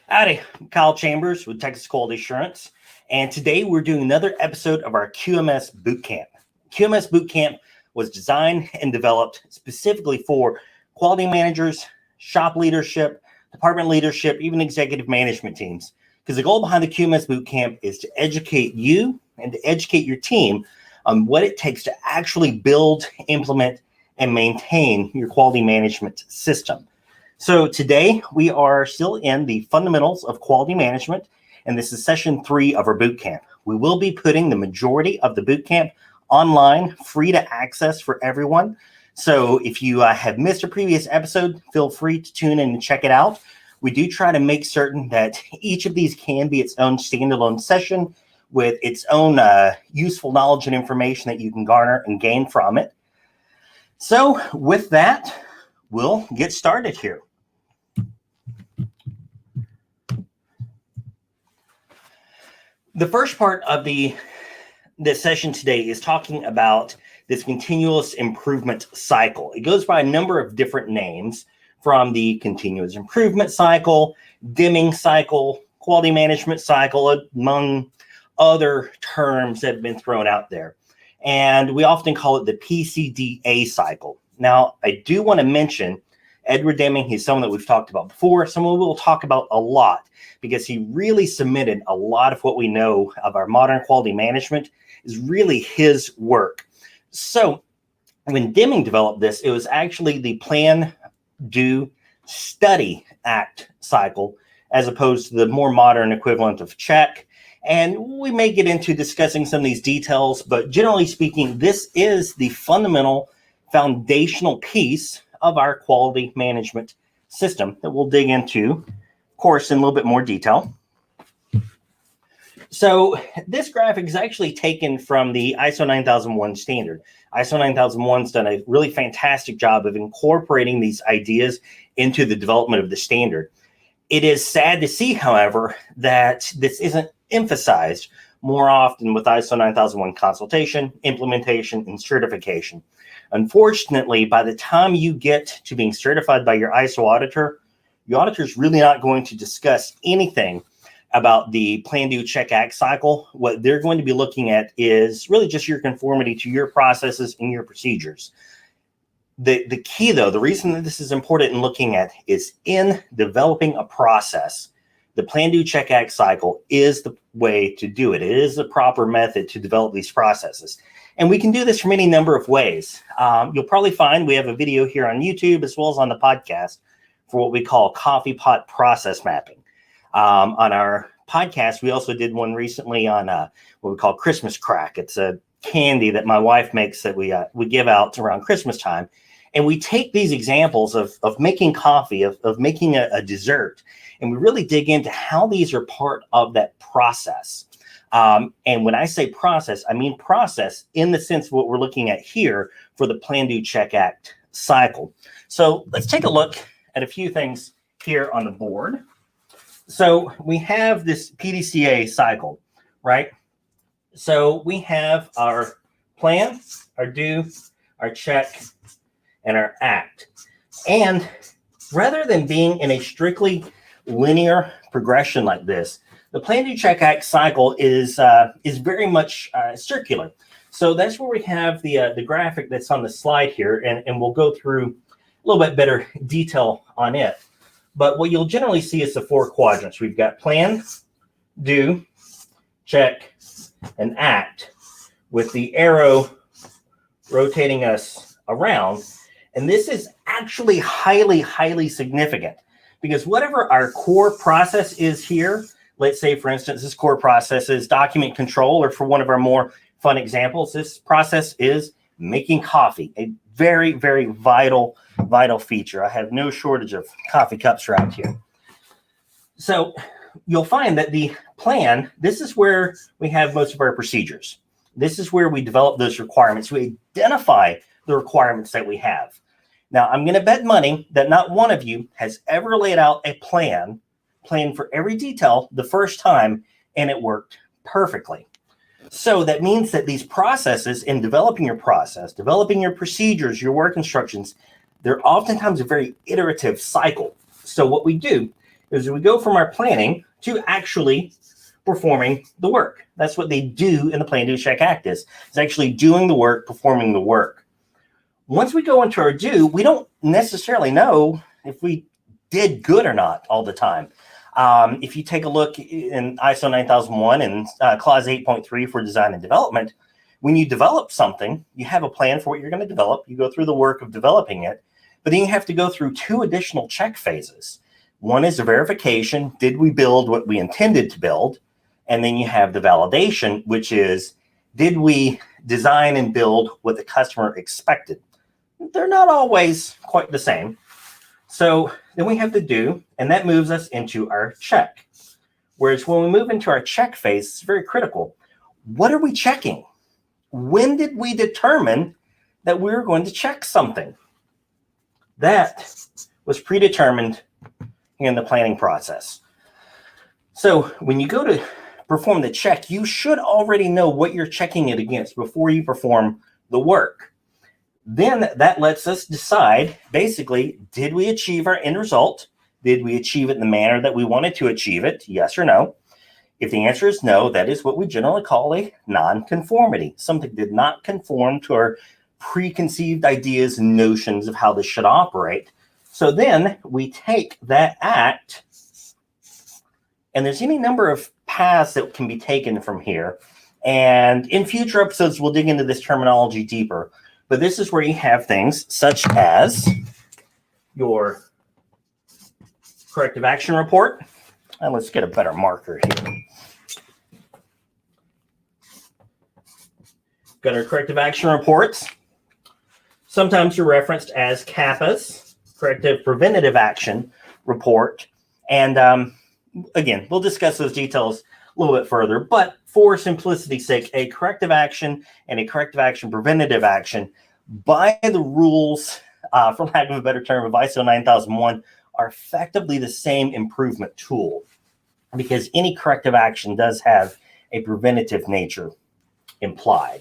Howdy, I'm Kyle Chambers with Texas Quality Assurance, and today we're doing another episode of our QMS Bootcamp. QMS Bootcamp was designed and developed specifically for quality managers, shop leadership, department leadership, even executive management teams. Because the goal behind the QMS Bootcamp is to educate you and to educate your team on what it takes to actually build, implement, and maintain your quality management system. So today we are still in the fundamentals of quality management, and this is session 3 of our bootcamp. We will be putting the majority of the bootcamp online, free to access for everyone. So if you have missed a previous episode, feel free to tune in and check it out. We do try to make certain that each of these can be its own standalone session with its own useful knowledge and information that you can garner and gain from it. So with that, we'll get started here. The first part of this session today is talking about this continuous improvement cycle. It goes by a number of different names, from the continuous improvement cycle, Deming cycle, quality management cycle, among other terms that have been thrown out there. And we often call it the PDCA cycle. Now, I do want to mention Edward Deming. He's someone that we've talked about before, someone we'll talk about a lot, because he really cemented a lot of what we know of our modern quality management is really his work. So when Deming developed this, it was actually the plan, do, study, act cycle, as opposed to the more modern equivalent of check. And we may get into discussing some of these details, but generally speaking, this is the fundamental foundational piece of our quality management system that we'll dig into, of course, in a little bit more detail. So this graphic is actually taken from the ISO 9001 standard. ISO 9001's done a really fantastic job of incorporating these ideas into the development of the standard. It is sad to see, however, that this isn't emphasized more often with ISO 9001 consultation, implementation, and certification. Unfortunately, by the time you get to being certified by your ISO auditor, your auditor is really not going to discuss anything about the plan, do, check, act cycle. What they're going to be looking at is really just your conformity to your processes and your procedures. The key, though, the reason that this is important in looking at is in developing a process. The plan, do, check, act cycle is the way to do it. It is the proper method to develop these processes. And we can do this from any number of ways. You'll probably find we have a video here on YouTube as well as on the podcast for what we call coffee pot process mapping. On our podcast, we also did one recently on what we call Christmas crack. It's a candy that my wife makes that we give out around Christmas time. And we take these examples of making coffee, of making a dessert, and we really dig into how these are part of that process. And when I say process, I mean process in the sense of what we're looking at here for the plan, do, check, act cycle. So let's take a look at a few things here on the board. So we have this PDCA cycle, right? So we have our plan, our do, our check, and our act. And rather than being in a strictly linear progression like this, the plan, do, check, act cycle is very much circular. So that's where we have the graphic that's on the slide here, and we'll go through a little bit better detail on it. But what you'll generally see is the 4 quadrants. We've got plan, do, check, and act, with the arrow rotating us around. And this is actually highly, highly significant, because whatever our core process is here, let's say, for instance, this core process is document control, or for one of our more fun examples, this process is making coffee, a very, very vital feature. I have no shortage of coffee cups around here. So you'll find that the plan, this is where we have most of our procedures. This is where we develop those requirements. We identify the requirements that we have. Now, I'm going to bet money that not one of you has ever laid out a plan for every detail the first time, and it worked perfectly. So that means that these processes, in developing your process, developing your procedures, your work instructions, they're oftentimes a very iterative cycle. So what we do is we go from our planning to actually performing the work. That's what they do in the plan, do, check, act is. It's actually doing the work, performing the work. Once we go into our do, we don't necessarily know if we did good or not all the time. If you take a look in ISO 9001 and clause 8.3 for design and development, when you develop something, you have a plan for what you're going to develop. You go through the work of developing it, but then you have to go through 2 additional check phases. One is the verification. Did we build what we intended to build? And then you have the validation, which is, did we design and build what the customer expected? They're not always quite the same. So then we have the do, and that moves us into our check. Whereas when we move into our check phase, it's very critical. What are we checking? When did we determine that we were going to check something? That was predetermined in the planning process. So when you go to perform the check, you should already know what you're checking it against before you perform the work. Then that lets us decide, basically, did we achieve our end result? Did we achieve it in the manner that we wanted to achieve it? Yes or no? If the answer is no, that is what we generally call a non-conformity. Something did not conform to our preconceived ideas and notions of how this should operate. So then we take that act, and there's any number of paths that can be taken from here. And in future episodes, we'll dig into this terminology deeper. But this is where you have things such as your corrective action report. And let's get a better marker here. Got our corrective action reports. Sometimes they're referenced as CAPAs, corrective preventative action report. And again, we'll discuss those details a little bit further. But for simplicity's sake, a corrective action and a corrective action preventative action, by the rules, for lack of a better term, of ISO 9001, are effectively the same improvement tool, because any corrective action does have a preventative nature implied.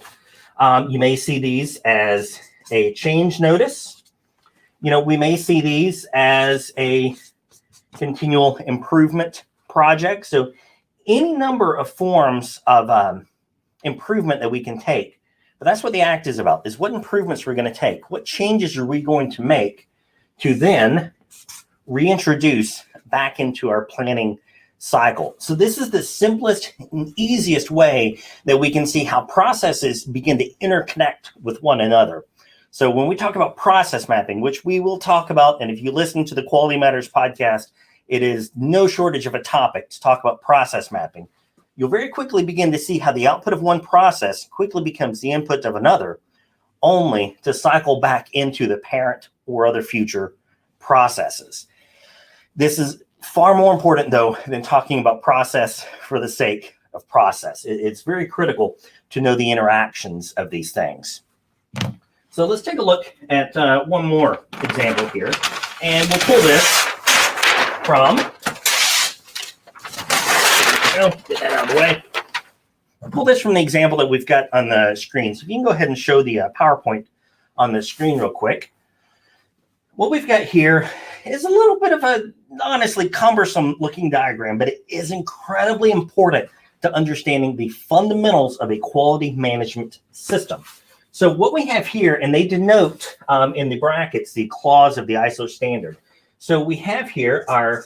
You may see these as a change notice. We may see these as a continual improvement project. So any number of forms of improvement that we can take. But that's what the act is about, is what improvements we're going to take. What changes are we going to make to then reintroduce back into our planning cycle? So this is the simplest and easiest way that we can see how processes begin to interconnect with one another. So when we talk about process mapping, which we will talk about, and if you listen to the Quality Matters podcast, it is no shortage of a topic to talk about process mapping. You'll very quickly begin to see how the output of one process quickly becomes the input of another, only to cycle back into the parent or other future processes. This is far more important, though, than talking about process for the sake of process. It's very critical to know the interactions of these things. So let's take a look at one more example here. And we'll pull this from, get that out of the way. I'll pull this from the example that we've got on the screen. So if you can go ahead and show the PowerPoint on the screen real quick. What we've got here is a little bit of a, honestly, cumbersome looking diagram, but it is incredibly important to understanding the fundamentals of a quality management system. So what we have here, and they denote in the brackets the clause of the ISO standard. So we have here our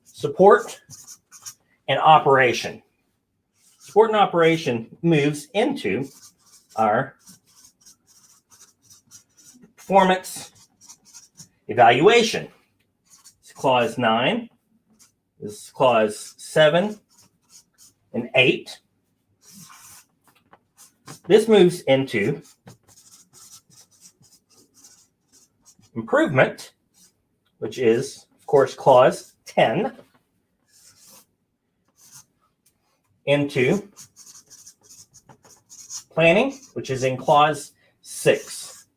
support and operation. Support and operation moves into our performance evaluation. It's clause 9. This is clause 7 and 8. This moves into improvement, which is, of course, clause 10, into planning, which is in clause 6.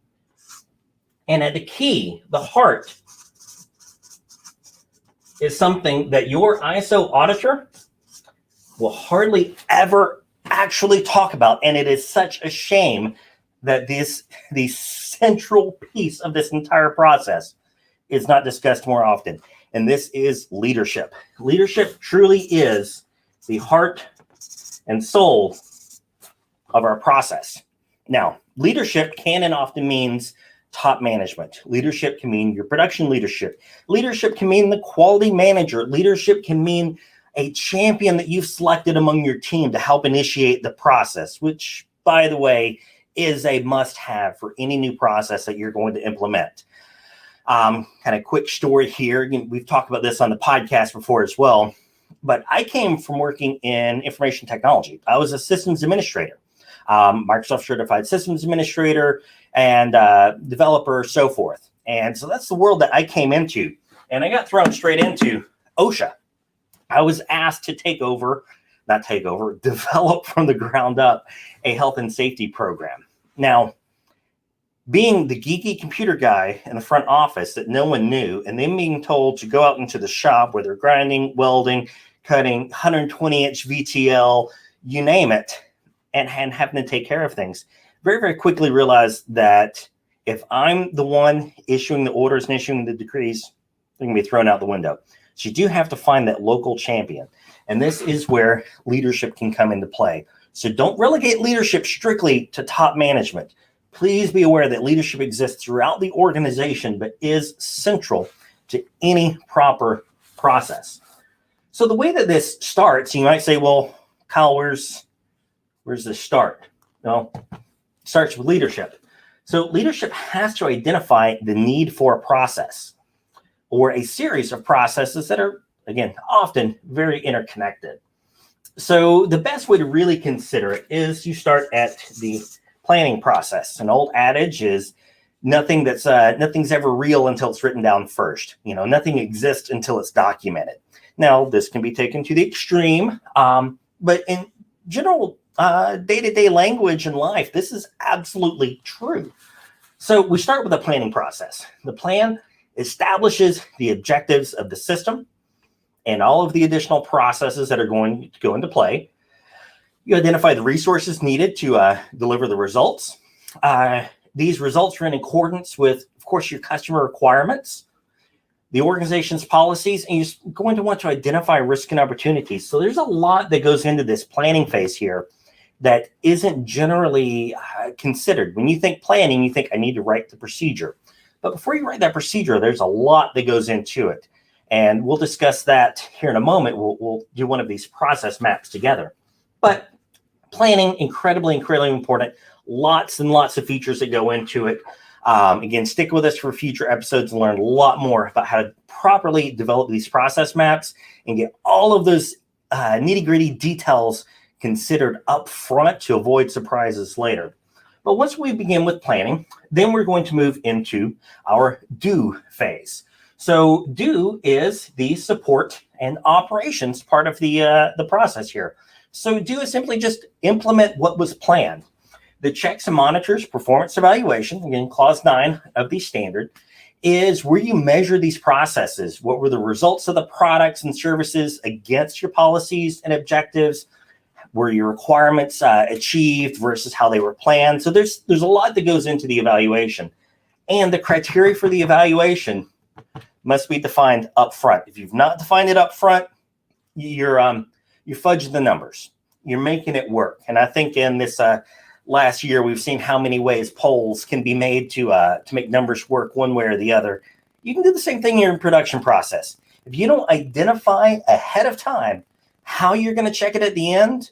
And at the key, the heart, is something that your ISO auditor will hardly ever actually talk about. And it is such a shame that the central piece of this entire process is not discussed more often. and this is leadership. Leadership truly is the heart and soul of our process. Now, leadership can and often means top management. Leadership can mean your production leadership. Leadership can mean the quality manager. Leadership can mean a champion that you've selected among your team to help initiate the process, which, by the way, is a must-have for any new process that you're going to implement. Kind of quick story here. We've talked about this on the podcast before as well, but I came from working in information technology. I was a systems administrator, Microsoft certified systems administrator, and developer, so forth. And so that's the world that I came into. And I got thrown straight into OSHA. I was asked to develop from the ground up a health and safety program. Now, being the geeky computer guy in the front office that no one knew, and then being told to go out into the shop where they're grinding, welding, cutting, 120-inch VTL, you name it, and having to take care of things, very, very quickly realized that if I'm the one issuing the orders and issuing the decrees, they're going to be thrown out the window. So you do have to find that local champion. And this is where leadership can come into play. So don't relegate leadership strictly to top management. Please be aware that leadership exists throughout the organization, but is central to any proper process. So the way that this starts, you might say, well, Kyle, where's this start? No. Starts with leadership. So leadership has to identify the need for a process or a series of processes that are, again, often very interconnected. So the best way to really consider it is you start at the planning process. An old adage is nothing's ever real until it's written down first. Nothing exists until it's documented. Now, this can be taken to the extreme, but in general day-to-day language in life, this is absolutely true. So we start with a planning process. The plan establishes the objectives of the system and all of the additional processes that are going to go into play. You identify the resources needed to deliver the results. These results are in accordance with, of course, your customer requirements, the organization's policies, and you're going to want to identify risk and opportunities. So there's a lot that goes into this planning phase here that isn't generally considered. When you think planning, you think, I need to write the procedure. But before you write that procedure, there's a lot that goes into it. And we'll discuss that here in a moment. We'll do one of these process maps together. But planning, incredibly, incredibly important. Lots and lots of features that go into it. Again, stick with us for future episodes and learn a lot more about how to properly develop these process maps and get all of those nitty-gritty details considered up front to avoid surprises later. But once we begin with planning, then we're going to move into our do phase. So do is the support and operations part of the process here. So do is simply just implement what was planned. The checks and monitors performance evaluation, again, clause 9 of the standard, is where you measure these processes. What were the results of the products and services against your policies and objectives? Were your requirements achieved versus how they were planned? So there's a lot that goes into the evaluation. And the criteria for the evaluation must be defined up front. If you've not defined it up front, you're fudging the numbers. You're making it work. And I think in this last year, we've seen how many ways polls can be made to make numbers work one way or the other. You can do the same thing in your production process. If you don't identify ahead of time how you're going to check it at the end,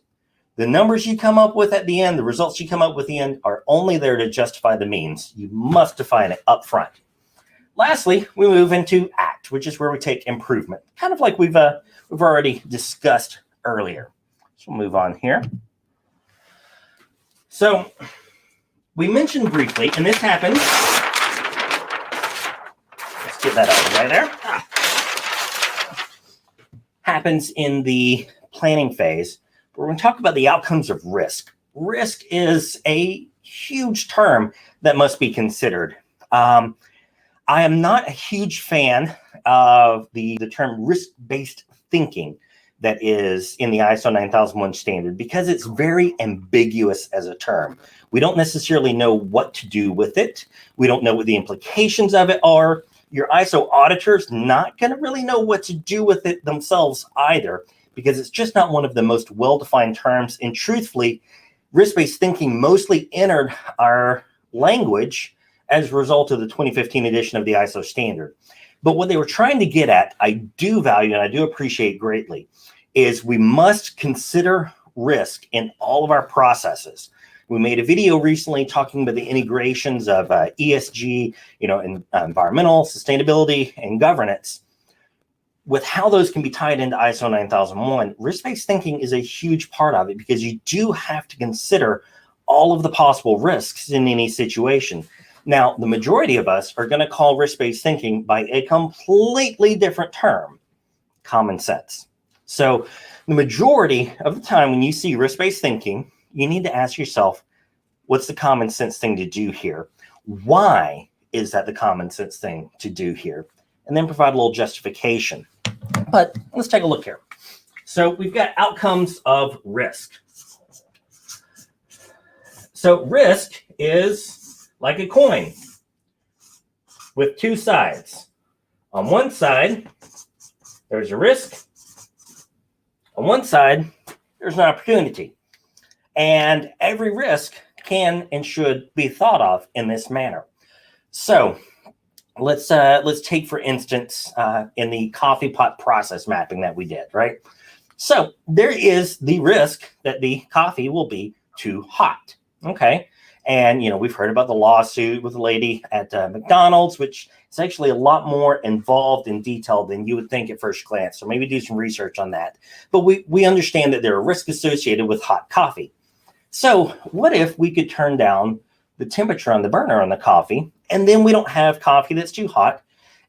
the numbers you come up with at the end, the results you come up with at the end are only there to justify the means. You must define it up front. Lastly, we move into act, which is where we take improvement, kind of like we've already discussed earlier. So we'll move on here. So we mentioned briefly, and this happens. Let's get that out of the way there. Happens in the planning phase. We're going to talk about the outcomes of risk. Risk is a huge term that must be considered. I am not a huge fan of the term risk-based thinking that is in the ISO 9001 standard because it's very ambiguous as a term. We don't necessarily know what to do with it. We don't know what the implications of it are. Your ISO auditor's not going to really know what to do with it themselves either, because it's just not one of the most well-defined terms. And truthfully, risk-based thinking mostly entered our language as a result of the 2015 edition of the ISO standard. But what they were trying to get at, I do value and I do appreciate greatly, is we must consider risk in all of our processes. We made a video recently talking about the integrations of ESG, and environmental, sustainability, and governance. With how those can be tied into ISO 9001, risk-based thinking is a huge part of it, because you do have to consider all of the possible risks in any situation. Now, the majority of us are going to call risk-based thinking by a completely different term, common sense. So the majority of the time when you see risk-based thinking, you need to ask yourself, what's the common sense thing to do here? Why is that the common sense thing to do here? And then provide a little justification. But let's take a look here. So we've got outcomes of risk. So risk is like a coin with two sides. On one side, there's a risk. On one side, there's an opportunity. And every risk can and should be thought of in this manner. So let's take, for instance, in the coffee pot process mapping that we did, right? So there is the risk that the coffee will be too hot, okay? And, we've heard about the lawsuit with the lady at McDonald's, which is actually a lot more involved in detail than you would think at first glance. So maybe do some research on that. But we understand that there are risks associated with hot coffee. So what if we could turn down the temperature on the burner on the coffee, and then we don't have coffee that's too hot,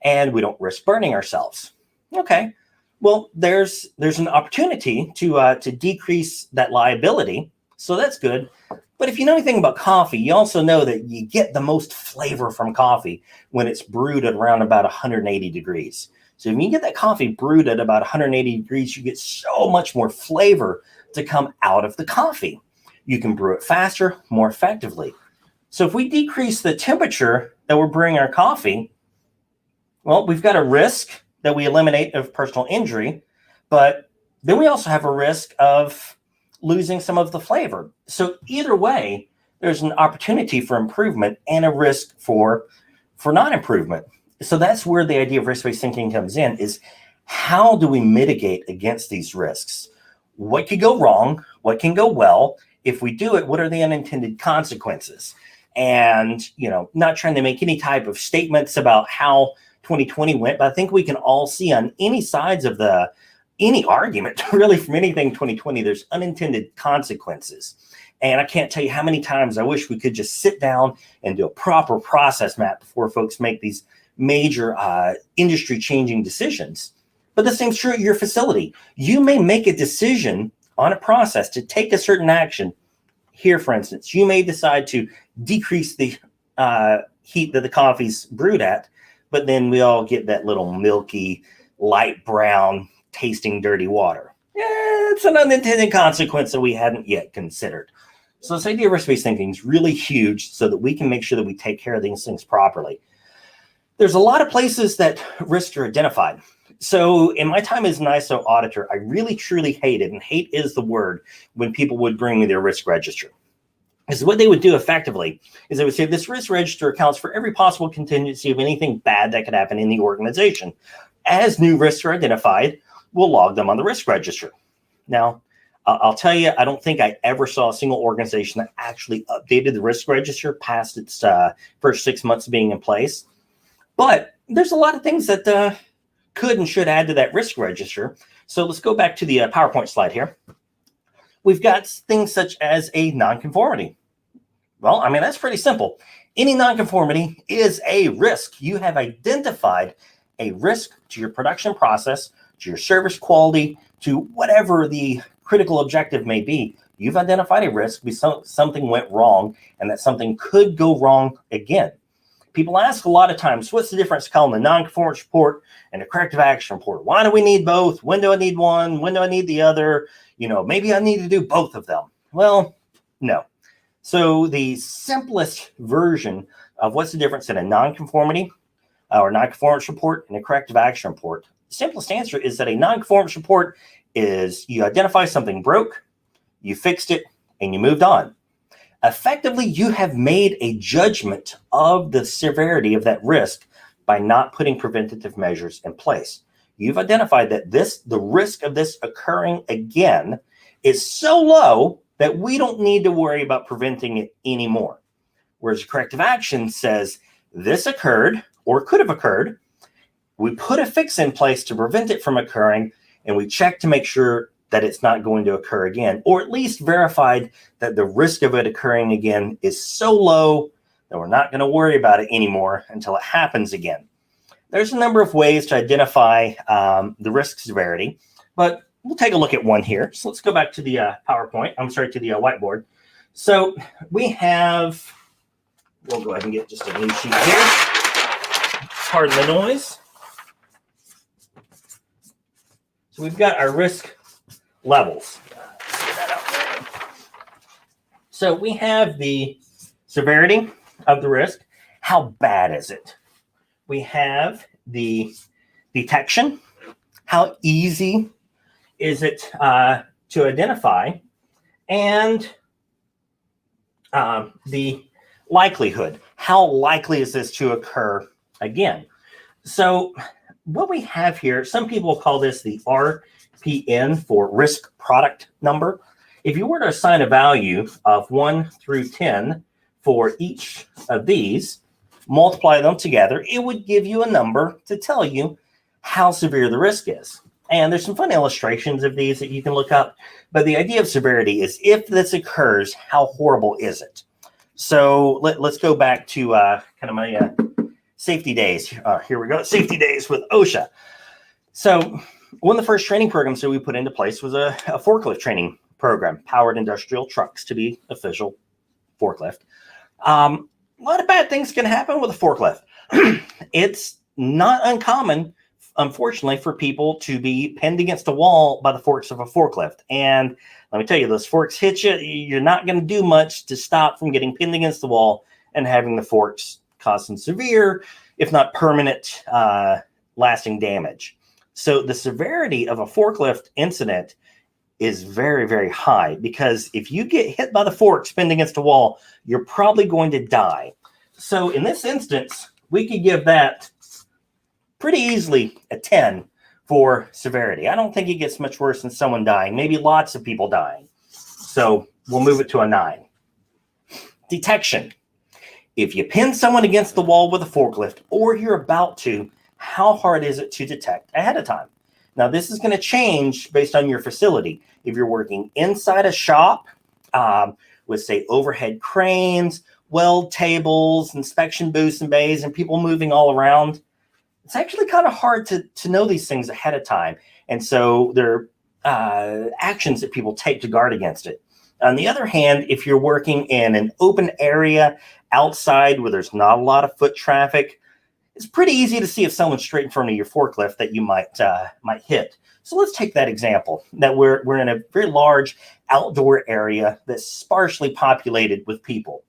and we don't risk burning ourselves? Okay, well, there's an opportunity to decrease that liability, so that's good. But if you know anything about coffee, you also know that you get the most flavor from coffee when it's brewed at around about 180 degrees. So if you get that coffee brewed at about 180 degrees, you get so much more flavor to come out of the coffee. You can brew it faster, more effectively. So if we decrease the temperature that we're brewing our coffee, well, we've got a risk that we eliminate of personal injury, but then we also have a risk of losing some of the flavor. So either way, there's an opportunity for improvement and a risk for non-improvement. So that's where the idea of risk-based thinking comes in, is how do we mitigate against these risks? What could go wrong? What can go well? If we do it, what are the unintended consequences? And, not trying to make any type of statements about how 2020 went, but I think we can all see on any sides of any argument, really, from anything 2020, there's unintended consequences. And I can't tell you how many times I wish we could just sit down and do a proper process map before folks make these major industry-changing decisions. But the same's true at your facility. You may make a decision on a process to take a certain action. Here, for instance, you may decide to decrease the heat that the coffee's brewed at, but then we all get that little milky, light brown, tasting dirty water. It's an unintended consequence that we hadn't yet considered. So this idea of risk-based thinking is really huge, so that we can make sure that we take care of these things properly. There's a lot of places that risks are identified. So in my time as an ISO auditor, I really truly hated, and hate is the word, when people would bring me their risk register. Because what they would do effectively is they would say, this risk register accounts for every possible contingency of anything bad that could happen in the organization. As new risks are identified, we'll log them on the risk register. Now, I'll tell you, I don't think I ever saw a single organization that actually updated the risk register past its first 6 months of being in place. But there's a lot of things that could and should add to that risk register. So let's go back to the PowerPoint slide here. We've got things such as a nonconformity. Well, that's pretty simple. Any nonconformity is a risk. You have identified a risk to your production process, to your service quality, to whatever the critical objective may be. You've identified a risk because something went wrong, and that something could go wrong again. People ask a lot of times, what's the difference between the non-conformance report and a corrective action report? Why do we need both? When do I need one? When do I need the other? Maybe I need to do both of them. Well, no. So the simplest version of what's the difference in a non-conformity, or non-conformance report and a corrective action report. The simplest answer is that a non-conformance report is you identify something broke, you fixed it, and you moved on. Effectively, you have made a judgment of the severity of that risk by not putting preventative measures in place. You've identified that the risk of this occurring again is so low that we don't need to worry about preventing it anymore. Whereas corrective action says this occurred or could have occurred. We put a fix in place to prevent it from occurring, and we check to make sure that it's not going to occur again, or at least verified that the risk of it occurring again is so low that we're not going to worry about it anymore until it happens again. There's a number of ways to identify the risk severity, but we'll take a look at one here. So let's go back to the to the whiteboard. So we have, we'll go ahead and get just a new sheet here. Pardon the noise. So we've got our risk levels. So we have the severity of the risk. How bad is it? We have the detection. How easy is it to identify? And the likelihood. How likely is this to occur again? So what we have here, some people call this the RPN for risk product number. If you were to assign a value of 1 through 10 for each of these, multiply them together, it would give you a number to tell you how severe the risk is. And there's some fun illustrations of these that you can look up. But the idea of severity is if this occurs, how horrible is it? So let's go back to kind of my safety days. Here we go, safety days with OSHA. So one of the first training programs that we put into place was a forklift training program, powered industrial trucks to be official forklift. A lot of bad things can happen with a forklift. It's not uncommon, unfortunately, for people to be pinned against a wall by the forks of a forklift. And let me tell you, those forks hit you, you're not going to do much to stop from getting pinned against the wall and having the forks cause some severe, if not permanent, lasting damage. So the severity of a forklift incident is very, very high, because if you get hit by the forks pinned against a wall, you're probably going to die. So in this instance, we could give that pretty easily a 10 for severity. I don't think it gets much worse than someone dying, maybe lots of people dying. So we'll move it to a 9. Detection. If you pin someone against the wall with a forklift, or you're about to, how hard is it to detect ahead of time? Now, this is going to change based on your facility. If you're working inside a shop with, say, overhead cranes, weld tables, inspection booths and bays, and people moving all around, it's actually kind of hard to know these things ahead of time. And so there are actions that people take to guard against it. On the other hand, if you're working in an open area outside where there's not a lot of foot traffic, it's pretty easy to see if someone's straight in front of your forklift that you might hit. So let's take that example, that we're in a very large outdoor area that's sparsely populated with people.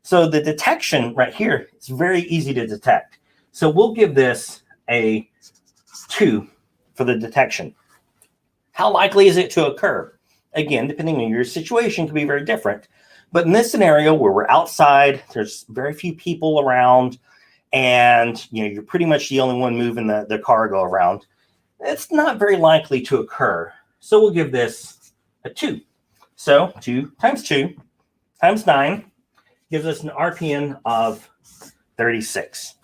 So the detection right here is very easy to detect. So we'll give this a 2 for the detection. How likely is it to occur? Again, depending on your situation, can be very different. But in this scenario where we're outside, there's very few people around, and you're pretty much the only one moving the cargo around, it's not very likely to occur. So we'll give this a 2. So 2 times 2 times 9 gives us an RPN of 36.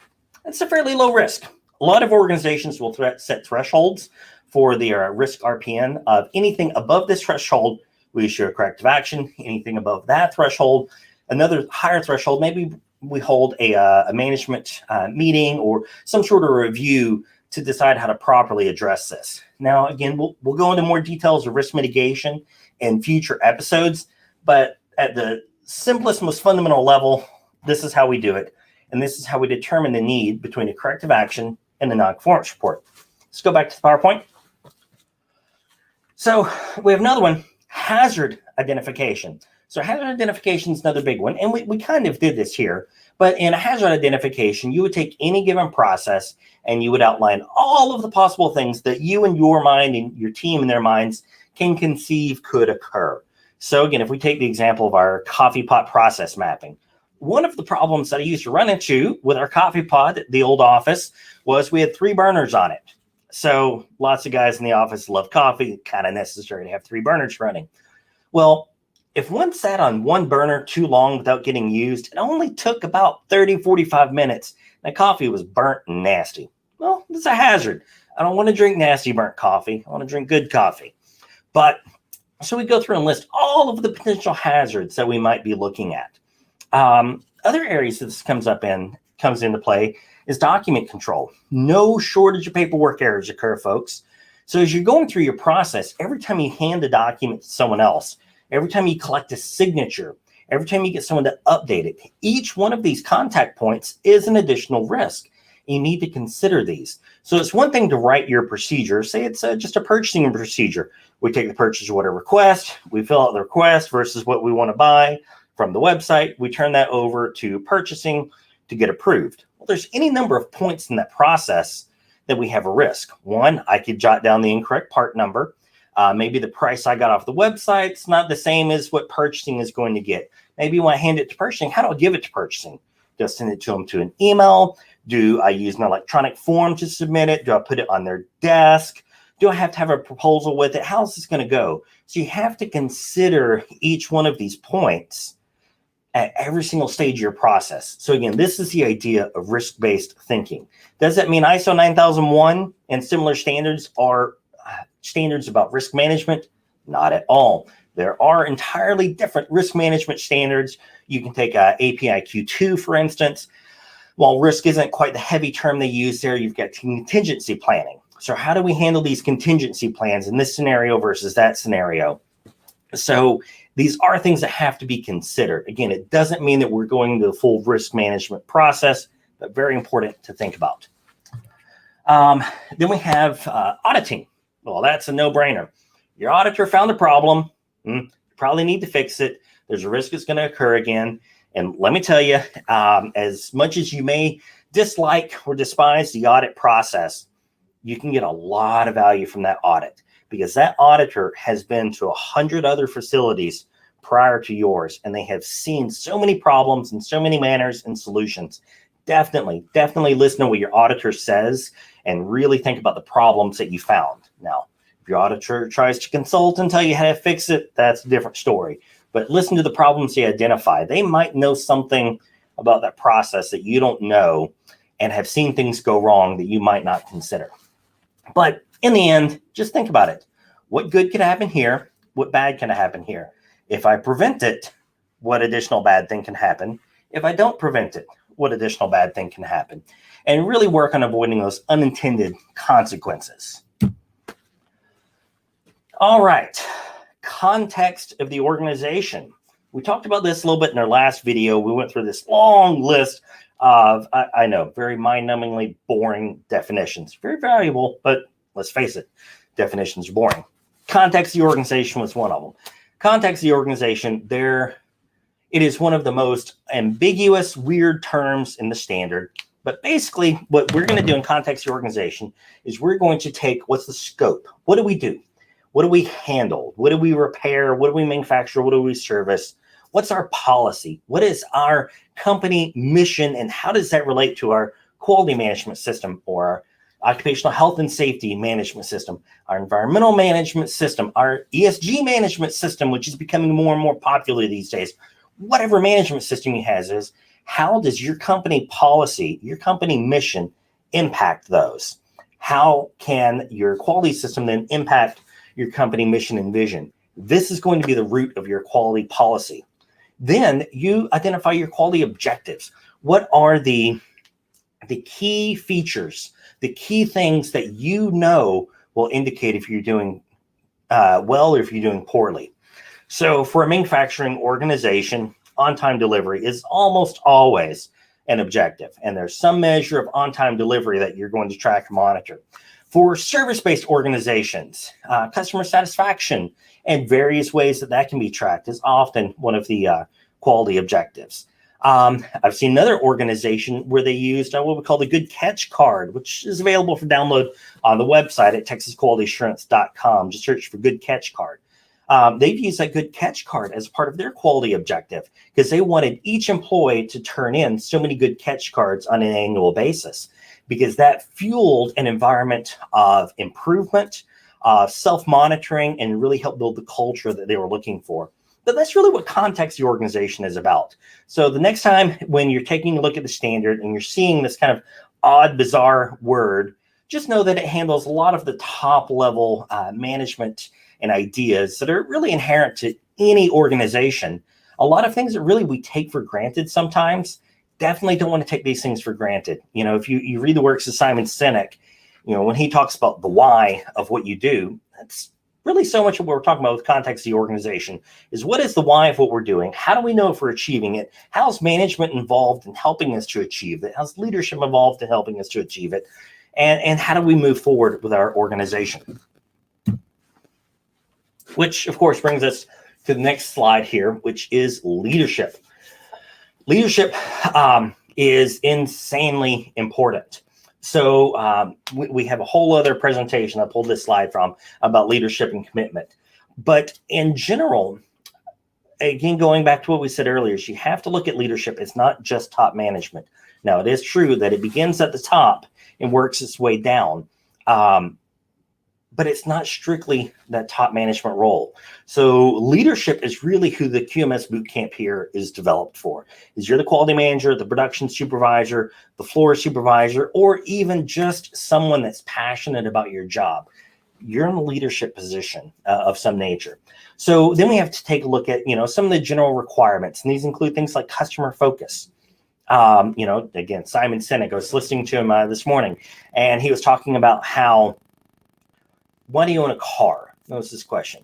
That's a fairly low risk. A lot of organizations will set thresholds for their risk RPN of anything above this threshold, we issue a corrective action. Anything above that threshold, another higher threshold, maybe we hold a management meeting or some sort of review to decide how to properly address this. Now, again, we'll go into more details of risk mitigation in future episodes, but at the simplest, most fundamental level, this is how we do it. And this is how we determine the need between a corrective action and a non-conformance report. Let's go back to the PowerPoint. So we have another one, hazard identification. So hazard identification is another big one. And we kind of did this here. But in a hazard identification, you would take any given process and you would outline all of the possible things that you in your mind and your team in their minds can conceive could occur. So again, if we take the example of our coffee pot process mapping, one of the problems that I used to run into with our coffee pot at the old office was we had 3 burners on it. So lots of guys in the office love coffee, kind of necessary to have 3 burners running. Well, if one sat on one burner too long without getting used, it only took about 30, 45 minutes. And coffee was burnt and nasty. Well, it's a hazard. I don't want to drink nasty burnt coffee. I want to drink good coffee. But so we go through and list all of the potential hazards that we might be looking at. Other areas that this comes into play is document control. No shortage of paperwork errors occur, folks. So as you're going through your process, every time you hand a document to someone else, every time you collect a signature, every time you get someone to update it, each one of these contact points is an additional risk. You need to consider these. So it's one thing to write your procedure. Say it's just a purchasing procedure. We take the purchase order request, we fill out the request versus what we want to buy from the website. We turn that over to purchasing to get approved. Well, there's any number of points in that process that we have a risk. One, I could jot down the incorrect part number. Maybe the price I got off the website's not the same as what purchasing is going to get. Maybe when I hand it to purchasing, how do I give it to purchasing? Do I send it to them to an email? Do I use an electronic form to submit it? Do I put it on their desk? Do I have to have a proposal with it? How's this going to go? So you have to consider each one of these points at every single stage of your process. So again, this is the idea of risk-based thinking. Does that mean ISO 9001 and similar standards are standards about risk management? Not at all. There are entirely different risk management standards. You can take API Q2, for instance. While risk isn't quite the heavy term they use there, you've got contingency planning. So how do we handle these contingency plans in this scenario versus that scenario? So these are things that have to be considered. Again, it doesn't mean that we're going to the full risk management process, but very important to think about. Then we have auditing. Well, that's a no-brainer. Your auditor found the problem. You probably need to fix it. There's a risk it's going to occur again. And let me tell you, as much as you may dislike or despise the audit process, you can get a lot of value from that audit because that auditor has been to 100 other facilities prior to yours, and they have seen so many problems and so many manners and solutions. Definitely listen to what your auditor says and really think about the problems that you found. Now, if your auditor tries to consult and tell you how to fix it, that's a different story. But listen to the problems they identify. They might know something about that process that you don't know and have seen things go wrong that you might not consider. But in the end, just think about it. What good can happen here? What bad can happen here? If I prevent it, what additional bad thing can happen? If I don't prevent it, what additional bad thing can happen? And really work on avoiding those unintended consequences. All right, context of the organization. We talked about this a little bit in our last video. We went through this long list of, I know, very mind-numbingly boring definitions. Very valuable, but let's face it, definitions are boring. Context of the organization was one of them. Context of the organization, it is one of the most ambiguous, weird terms in the standard. But basically, what we're going to do in context of the organization is we're going to take what's the scope? What do we do? What do we handle? What do we repair? What do we manufacture? What do we service? What's our policy? What is our company mission? And how does that relate to our quality management system or our occupational health and safety management system, our environmental management system, our ESG management system, which is becoming more and more popular these days? Whatever management system you have is, how does your company policy, your company mission impact those? How can your quality system then impact your company mission and vision? This is going to be the root of your quality policy. Then you identify your quality objectives. What are the key features, the key things that you know will indicate if you're doing well or if you're doing poorly? So for a manufacturing organization, on-time delivery is almost always an objective. And there's some measure of on-time delivery that you're going to track and monitor. For service-based organizations, customer satisfaction and various ways that can be tracked is often one of the quality objectives. I've seen another organization where they used what we call the Good Catch card, which is available for download on the website at texasqualityassurance.com. Just search for Good Catch card. They've used that Good Catch card as part of their quality objective because they wanted each employee to turn in so many Good Catch cards on an annual basis, because that fueled an environment of improvement, self-monitoring, and really helped build the culture that they were looking for. But that's really what context the organization is about. So the next time when you're taking a look at the standard and you're seeing this kind of odd, bizarre word, just know that it handles a lot of the top level management and ideas that are really inherent to any organization. A lot of things that really we take for granted sometimes, definitely don't want to take these things for granted. You know, if you read the works of Simon Sinek, you know, when he talks about the why of what you do, that's really so much of what we're talking about with context of the organization is what is the why of what we're doing? How do we know if we're achieving it? How's management involved in helping us to achieve it? How's leadership involved in helping us to achieve it? And how do we move forward with our organization? Which, of course, brings us to the next slide here, which is leadership. Leadership is insanely important. So we have a whole other presentation I pulled this slide from about leadership and commitment. But in general, again, going back to what we said earlier, is you have to look at leadership. It's not just top management. Now, it is true that it begins at the top and works its way down. But it's not strictly that top management role. So leadership is really who the QMS Bootcamp here is developed for. Is you're the quality manager, the production supervisor, the floor supervisor, or even just someone that's passionate about your job. You're in a leadership position of some nature. So then we have to take a look at, you know, some of the general requirements, and these include things like customer focus. You know, again, Simon Sinek, I was listening to him this morning, and he was talking about how, why do you own a car? Notice this question.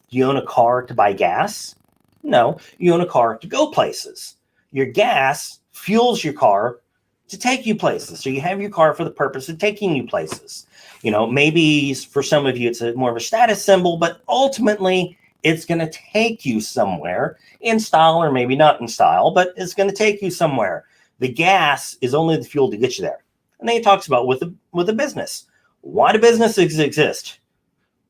Do you own a car to buy gas? No, you own a car to go places. Your gas fuels your car to take you places. So you have your car for the purpose of taking you places. You know, maybe for some of you, it's more of a status symbol, but ultimately it's going to take you somewhere in style, or maybe not in style, but it's going to take you somewhere. The gas is only the fuel to get you there. And then he talks about with a business. Why do businesses exist?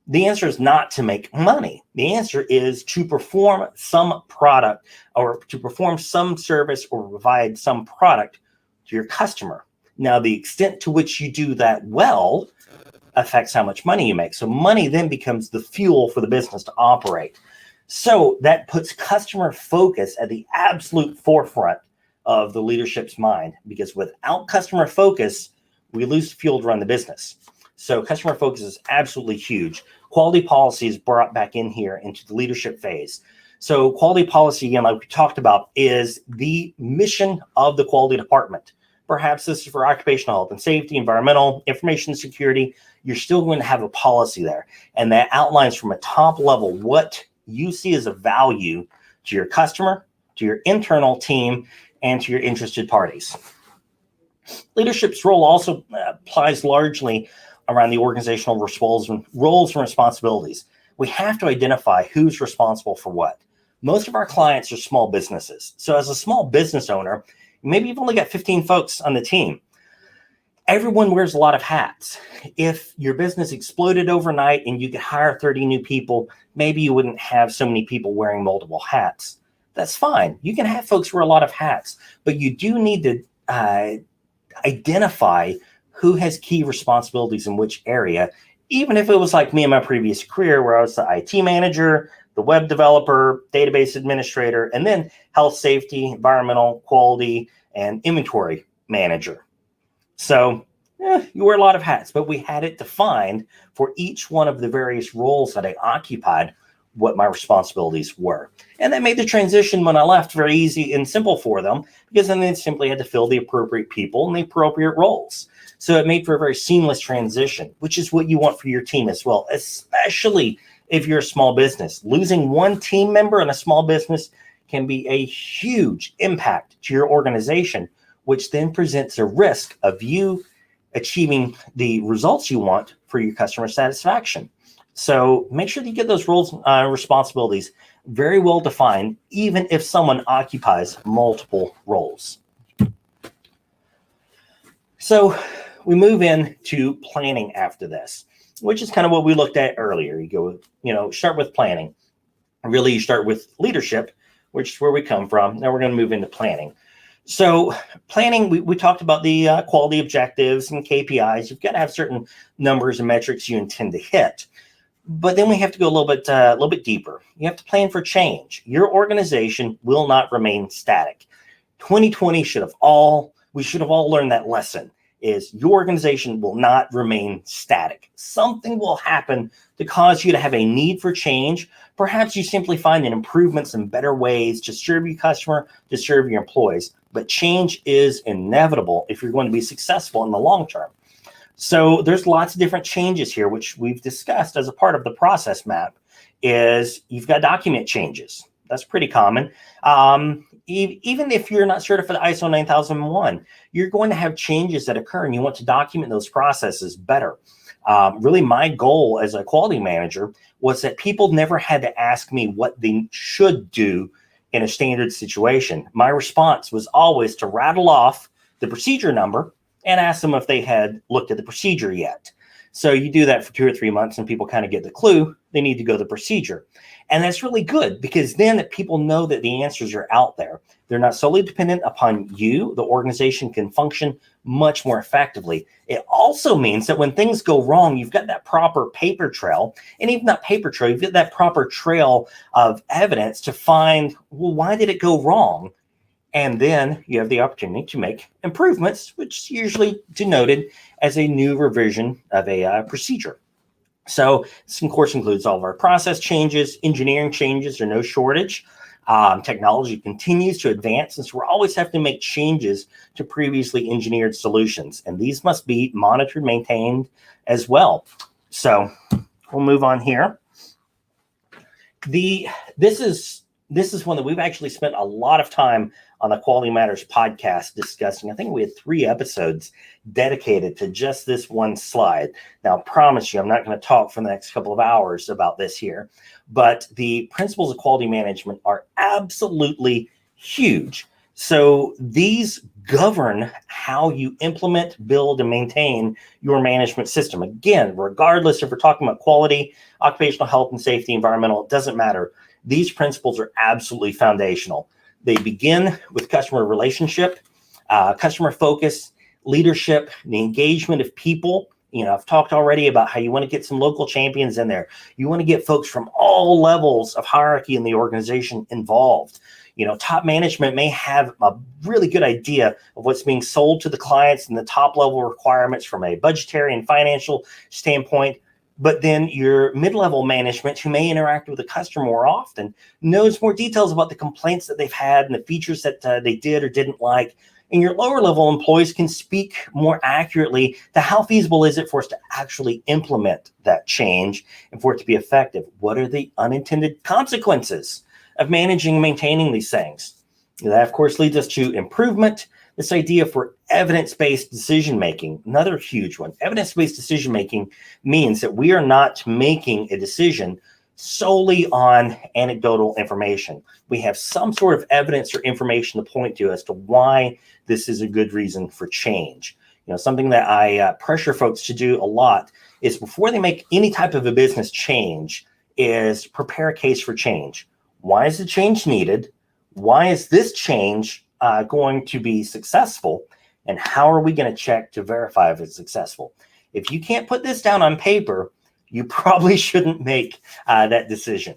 The answer is not to make money. The answer is to perform some product or to perform some service or provide some product to your customer. Now, the extent to which you do that well affects how much money you make. So money then becomes the fuel for the business to operate. So that puts customer focus at the absolute forefront of the leadership's mind, because without customer focus, we lose fuel to run the business. So customer focus is absolutely huge. Quality policy is brought back in here into the leadership phase. So quality policy, again, like we talked about, is the mission of the quality department. Perhaps this is for occupational health and safety, environmental, information security. You're still going to have a policy there. And that outlines from a top level what you see as a value to your customer, to your internal team, and to your interested parties. Leadership's role also applies largely around the organizational roles and responsibilities. We have to identify who's responsible for what. Most of our clients are small businesses. So as a small business owner, maybe you've only got 15 folks on the team. Everyone wears a lot of hats. If your business exploded overnight and you could hire 30 new people, maybe you wouldn't have so many people wearing multiple hats. That's fine. You can have folks wear a lot of hats, but you do need to identify who has key responsibilities in which area, even if it was like me in my previous career where I was the IT manager, the web developer, database administrator, and then health, safety, environmental, quality, and inventory manager. So you wear a lot of hats, but we had it defined for each one of the various roles that I occupied, what my responsibilities were. And that made the transition when I left very easy and simple for them, because then they simply had to fill the appropriate people in the appropriate roles. So it made for a very seamless transition, which is what you want for your team as well, especially if you're a small business. Losing one team member in a small business can be a huge impact to your organization, which then presents a risk of you achieving the results you want for your customer satisfaction. So make sure that you get those roles and responsibilities very well defined, even if someone occupies multiple roles. So we move into planning after this, which is kind of what we looked at earlier. You go, start with planning. Really, you start with leadership, which is where we come from. Now we're going to move into planning. So planning, we talked about the quality objectives and KPIs. You've got to have certain numbers and metrics you intend to hit. But then we have to go a little bit deeper. You have to plan for change. Your organization will not remain static. 2020 we should have all learned that lesson. Is your organization will not remain static. Something will happen to cause you to have a need for change. Perhaps you simply find an improvements and better ways to serve your customer, to serve your employees. But change is inevitable if you're going to be successful in the long term. So there's lots of different changes here, which we've discussed as a part of the process map. Is you've got document changes. That's pretty common. Even if you're not certified ISO 9001, you're going to have changes that occur and you want to document those processes better. Really, my goal as a quality manager was that people never had to ask me what they should do in a standard situation. My response was always to rattle off the procedure number and ask them if they had looked at the procedure yet. So you do that for 2 or 3 months and people kind of get the clue they need to go to the procedure. And that's really good because then people know that the answers are out there. They're not solely dependent upon you. The organization can function much more effectively. It also means that when things go wrong, you've got that proper paper trail, and even not paper trail, you've got that proper trail of evidence to find, well, why did it go wrong? And then you have the opportunity to make improvements, which is usually denoted as a new revision of a procedure. So this, of course, includes all of our process changes, engineering changes are no shortage. Technology continues to advance, and so we're always having to make changes to previously engineered solutions. And these must be monitored, maintained as well. So we'll move on here. This is one that we've actually spent a lot of time on the Quality Matters podcast discussing. I think we had 3 episodes dedicated to just this one slide. Now, I promise you, I'm not going to talk for the next couple of hours about this here, but the principles of quality management are absolutely huge. So these govern how you implement, build, and maintain your management system. Again, regardless if we're talking about quality, occupational health and safety, environmental, it doesn't matter. These principles are absolutely foundational. They begin with customer relationship, customer focus, leadership, the engagement of people. I've talked already about how you want to get some local champions in there. You want to get folks from all levels of hierarchy in the organization involved. Top management may have a really good idea of what's being sold to the clients and the top level requirements from a budgetary and financial standpoint. But then your mid-level management, who may interact with the customer more often, knows more details about the complaints that they've had and the features that they did or didn't like. And your lower-level employees can speak more accurately to how feasible is it for us to actually implement that change and for it to be effective. What are the unintended consequences of managing and maintaining these things? That, of course, leads us to improvement. This idea for evidence-based decision-making, another huge one. Evidence-based decision-making means that we are not making a decision solely on anecdotal information. We have some sort of evidence or information to point to as to why this is a good reason for change. Something that I pressure folks to do a lot is before they make any type of a business change is prepare a case for change. Why is the change needed? Why is this change going to be successful? And how are we going to check to verify if it's successful? If you can't put this down on paper, you probably shouldn't make that decision.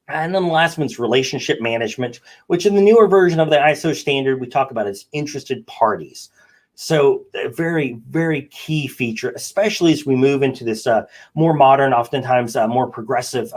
And then the last one's relationship management, which in the newer version of the ISO standard, we talk about as interested parties. So a very, very key feature, especially as we move into this more modern, oftentimes more progressive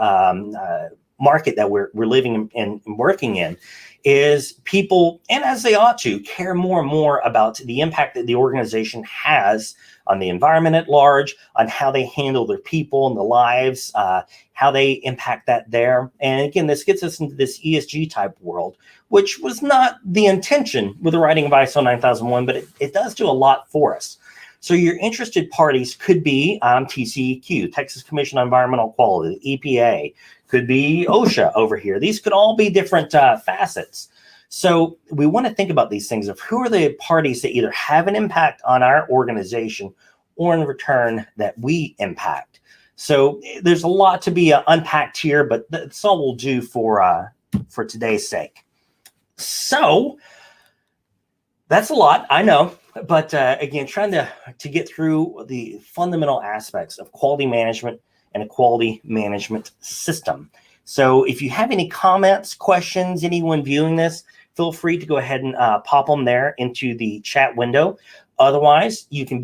market that we're living and working in, is people, and as they ought to, care more and more about the impact that the organization has on the environment at large, on how they handle their people and the lives, how they impact that there. And again, this gets us into this ESG type world, which was not the intention with the writing of ISO 9001, but it does do a lot for us. So your interested parties could be TCEQ, Texas Commission on Environmental Quality, the EPA, could be OSHA over here. These could all be different facets. So we want to think about these things of who are the parties that either have an impact on our organization or in return that we impact. So there's a lot to be unpacked here, but that's all we'll do for today's sake. So that's a lot, I know, but again, trying to get through the fundamental aspects of quality management and a quality management system. So if you have any comments, questions, anyone viewing this, feel free to go ahead and pop them there into the chat window. Otherwise, you can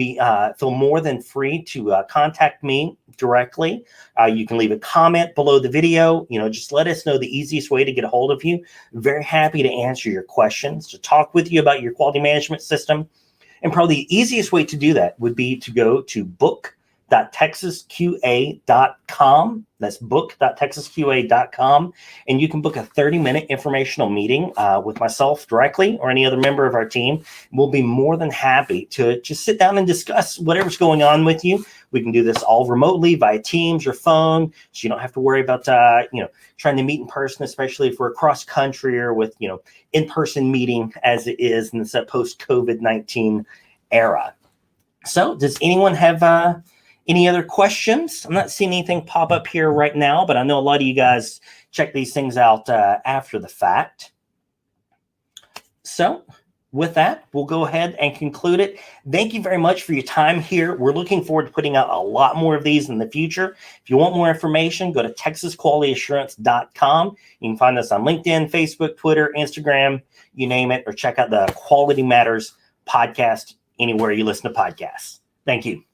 feel more than free to contact me directly. You can leave a comment below the video. Just let us know the easiest way to get a hold of you. Very happy to answer your questions, to talk with you about your quality management system. And probably the easiest way to do that would be to go to book.texasqa.com. That's book.texasqa.com. And you can book a 30-minute informational meeting with myself directly or any other member of our team. We'll be more than happy to just sit down and discuss whatever's going on with you. We can do this all remotely via Teams or phone, so you don't have to worry about trying to meet in person, especially if we're across country or with in-person meeting as it is in this post-COVID-19 era. So does anyone have any other questions? I'm not seeing anything pop up here right now, but I know a lot of you guys check these things out after the fact. So with that, we'll go ahead and conclude it. Thank you very much for your time here. We're looking forward to putting out a lot more of these in the future. If you want more information, go to texasqualityassurance.com. You can find us on LinkedIn, Facebook, Twitter, Instagram, you name it, or check out the Quality Matters podcast anywhere you listen to podcasts. Thank you.